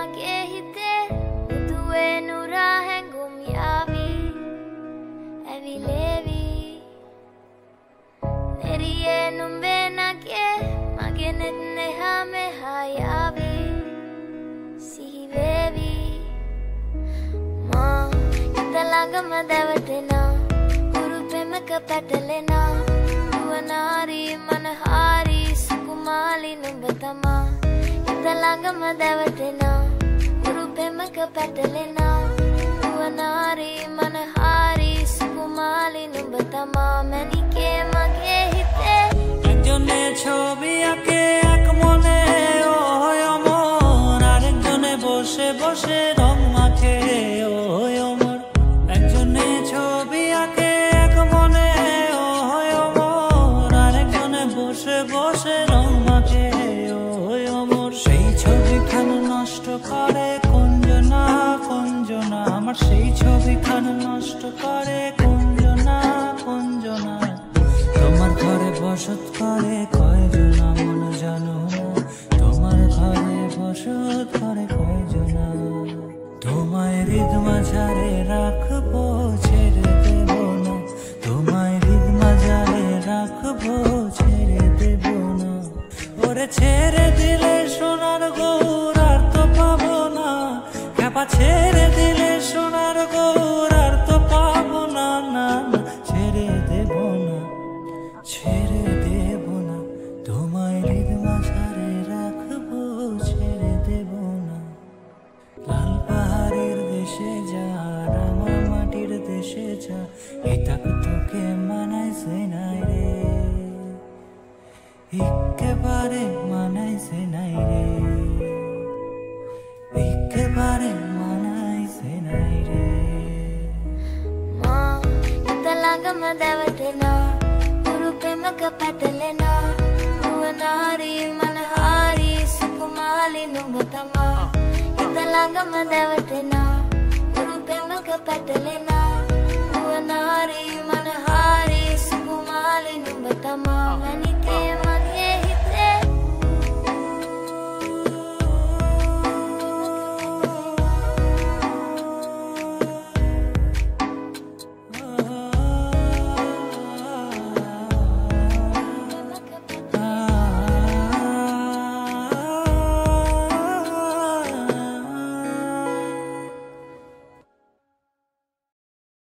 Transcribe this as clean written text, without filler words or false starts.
mage hite uduwe nura hengum yavi evi levi neriye numbe nage mage nenne ha me hayavi sihi vevi ma italanga madawatena guru premaka patalena nuwanari manahari sukumali numbatama italanga madawatena guru premaka patalena nuwanari manahari sukumali numbatama manike mage hite ekjone chobi ake ek mone oy amor arekjone boshe boshe rong mache oy amor ekjone chobi ake ek mone oy amor arekjone boshe boshe rong mache oy amor sei chobi খান নষ্ট করে কুঞ্জনা কুঞ্জনা আমার সেই ছবি খান নষ্ট করে কুঞ্জনা কুঞ্জনা তোমার ঘরে বসত করে কয়জনা মন জানো তোমার ঘরে বসত করে কয়জনা তোমায় হৃদ মাঝারে রাখবো ছেড়ে দেব না তোমায় হৃদ মাঝারে রাখবো ছেড়ে দেব না ওরে ছেড়ে দিলে সোনার গৌর আর তো পাবো না খেপা ছেড়ে দিলে সোনার গৌর আর তো পাবো না না না ছেড়ে দেব না ছেড়ে দেব না তোমায় হৃদ মাঝারে রাখবো ছেড়ে দেব না লাল পাহাড়ের দেশে যা রাঙা মাটির দেশে যা এটাক তোকে মানাইছে নাই রে একেবারে মানাইছে নাই রে একেবারে মানাইছে নাই রে ma italanga madawatena guru premaka patalena nuwanari manahari sukumali numbatama italanga madawatena guru premaka patalena nuwanari manahari sukumali numbatama